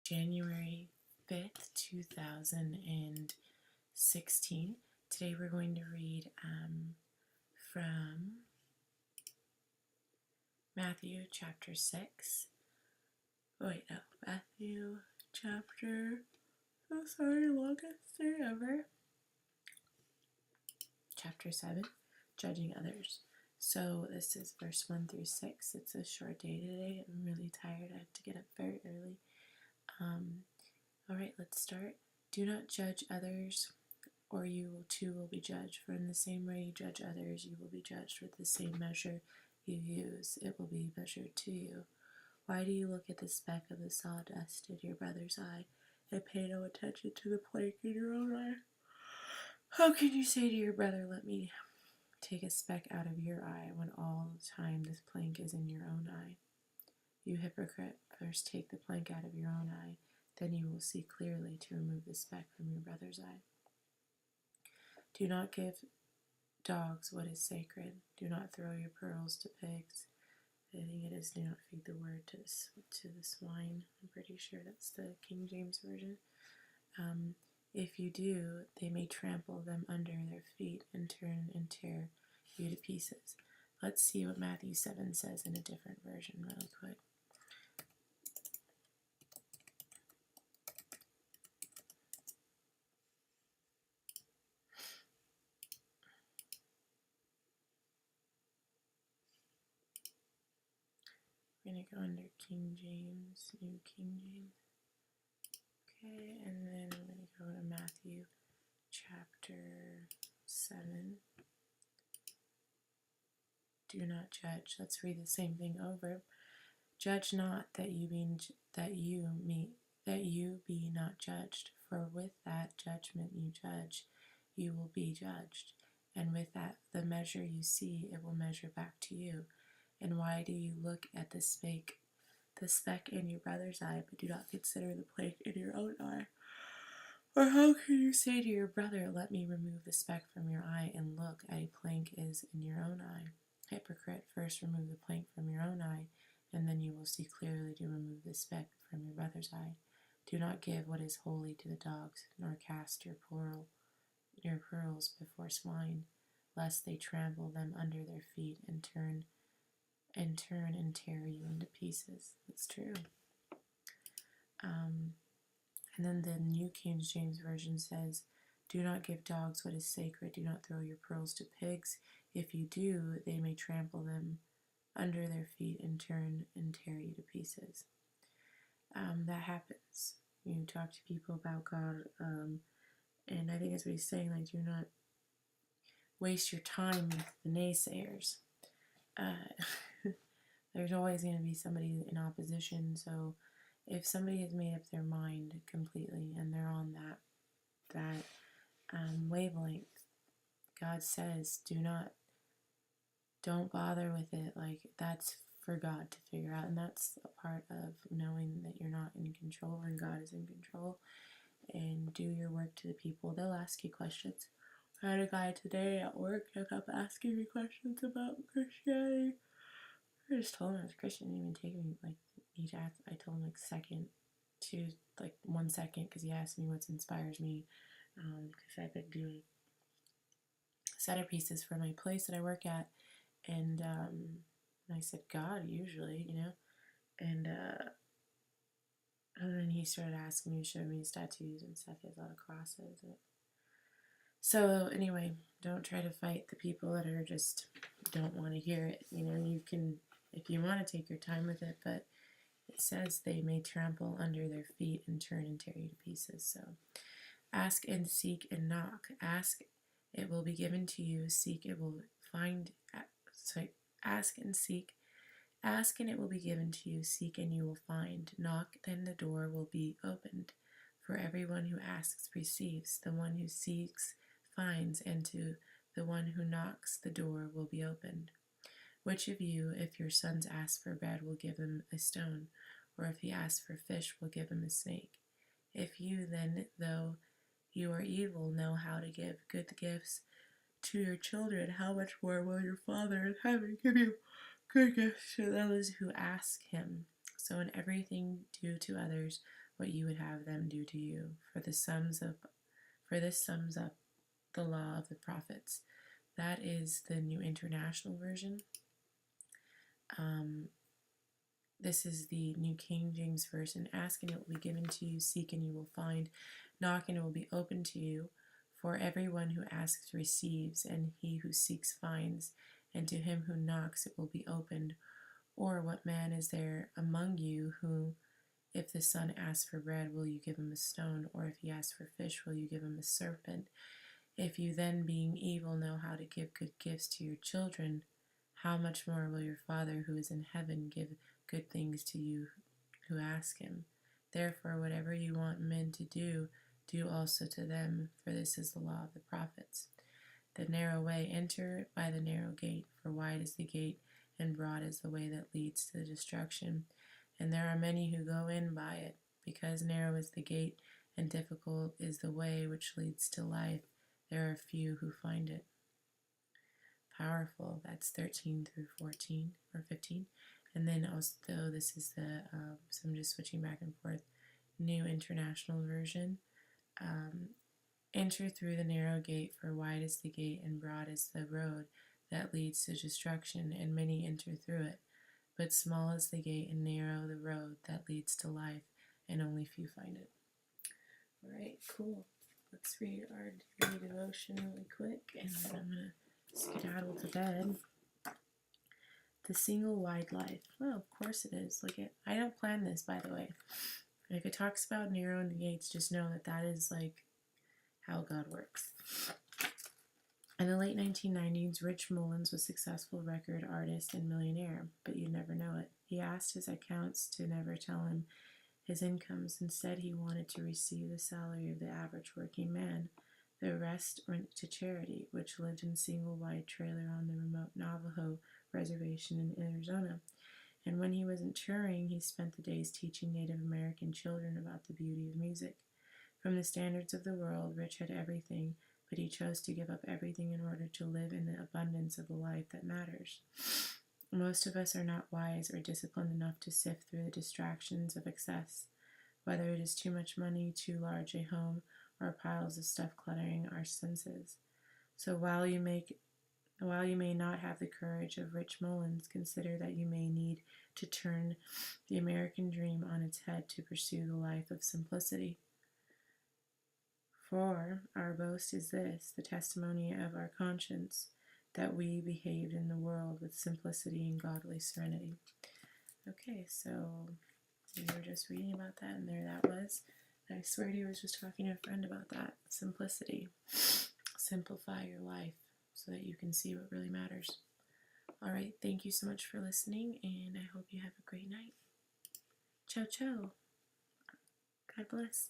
January 5th, 2016. Today we're going to read from Matthew chapter 6. Matthew chapter, longest day ever. Chapter 7, Judging Others. So this is verse 1 through 6. It's a short day today. I'm really tired. I have to get up very early. Alright, let's start. Do not judge others, or you too will be judged. For in the same way you judge others, you will be judged. With the same measure you use, it will be measured to you. Why do you look at the speck of the sawdust in your brother's eye, and pay no attention to the plank in your own eye? How can you say to your brother, let me take a speck out of your eye, when all the time this plank is in your own eye? You hypocrite, first take the plank out of your own eye, then you will see clearly to remove the speck from your brother's eye. Do not give dogs what is sacred. Do not throw your pearls to pigs. I think it is, do not feed the word to the swine. I'm pretty sure that's the King James Version. If you do, they may trample them under their feet and turn and tear you to pieces. Let's see what Matthew 7 says in a different version really quick. We're going to go under King James, New King James. Okay, and then I'm going to go to Matthew chapter 7. Do not judge. Let's read the same thing over. Judge not that you be not judged, for with that judgment you judge, you will be judged, and with that the measure you see, it will measure back to you. And why do you look at the speck in your brother's eye, but do not consider the plank in your own eye? Or how can you say to your brother, let me remove the speck from your eye, and look, a plank is in your own eye? Hypocrite, first remove the plank from your own eye, and then you will see clearly to remove the speck from your brother's eye. Do not give what is holy to the dogs, nor cast your pearls before swine, lest they trample them under their feet and turn and tear you into pieces. That's true. And then the New King James Version says, do not give dogs what is sacred. Do not throw your pearls to pigs. If you do, they may trample them under their feet and turn and tear you to pieces. That happens. You talk to people about God, and I think that's what he's saying, like, do not waste your time with the naysayers. There's always going to be somebody in opposition, so if somebody has made up their mind completely and they're on that wavelength, God says, don't bother with it. Like, that's for God to figure out, and that's a part of knowing that you're not in control and God is in control. And do your work to the people. They'll ask you questions. I had a guy today at work that kept asking me questions about Christianity. I just told him I was Christian. It didn't even take me I told him 1 second, because he asked me what inspires me, because I've been doing centerpieces for my place that I work at, and I said God usually, and then he started asking me to show me his tattoos and stuff. He has a lot of crosses. So anyway, don't try to fight the people that are just don't want to hear it. You can, if you want to, take your time with it, but it says they may trample under their feet and turn and tear you to pieces. So ask and seek and knock. Ask, it will be given to you. Seek, it will find. Ask and seek. Ask and it will be given to you. Seek and you will find. Knock, then the door will be opened. For everyone who asks receives. The one who seeks finds, and to the one who knocks the door will be opened. Which of you, if your sons ask for bread, will give him a stone? Or if he asks for fish, will give him a snake? If you then, though you are evil, know how to give good gifts to your children, how much more will your Father in heaven give you good gifts to those who ask him? So in everything do to others what you would have them do to you. For this sums up the law of the prophets. That is the New International Version. This is the New King James Version. Ask and it will be given to you. Seek and you will find. Knock and it will be opened to you. For everyone who asks receives, and he who seeks finds, and to him who knocks it will be opened. Or what man is there among you who, if the son asks for bread, will you give him a stone? Or if he asks for fish, will you give him a serpent? If you then, being evil, know how to give good gifts to your children, how much more will your Father who is in heaven give good things to you who ask him? Therefore, whatever you want men to do, do also to them, for this is the law of the prophets. The narrow way, enter by the narrow gate, for wide is the gate, and broad is the way that leads to destruction, and there are many who go in by it, because narrow is the gate, and difficult is the way which leads to life. There are few who find it. Powerful. That's 13 through 14 or 15. And then also, this is the, so I'm just switching back and forth, New International Version. Enter through the narrow gate, for wide is the gate and broad is the road that leads to destruction, and many enter through it. But small is the gate and narrow the road that leads to life, and only few find it. All right, cool. Let's read our daily devotion really quick, and then I'm going to skedaddle to bed. The single wide life. Well, of course it is. Look at, I don't plan this, by the way. If it talks about narrowing the gates, just know that that is like how God works. In the late 1990s, Rich Mullins was a successful record artist and millionaire, but you'd never know it. He asked his accountants to never tell him his incomes. Instead, he wanted to receive the salary of the average working man. The rest went to charity, which lived in a single wide trailer on the remote Navajo reservation in Arizona. And when he wasn't touring, he spent the days teaching Native American children about the beauty of music. From the standards of the world, Rich had everything, but he chose to give up everything in order to live in the abundance of the life that matters. Most of us are not wise or disciplined enough to sift through the distractions of excess, whether it is too much money, too large a home, or piles of stuff cluttering our senses. So while you may not have the courage of Rich Mullins, consider that you may need to turn the American dream on its head to pursue the life of simplicity. For our boast is this, the testimony of our conscience, that we behaved in the world with simplicity and godly serenity. Okay, so we were just reading about that, and there that was. I swear to you, I was just talking to a friend about that. Simplicity. Simplify your life so that you can see what really matters. All right, thank you so much for listening, and I hope you have a great night. Ciao, ciao. God bless.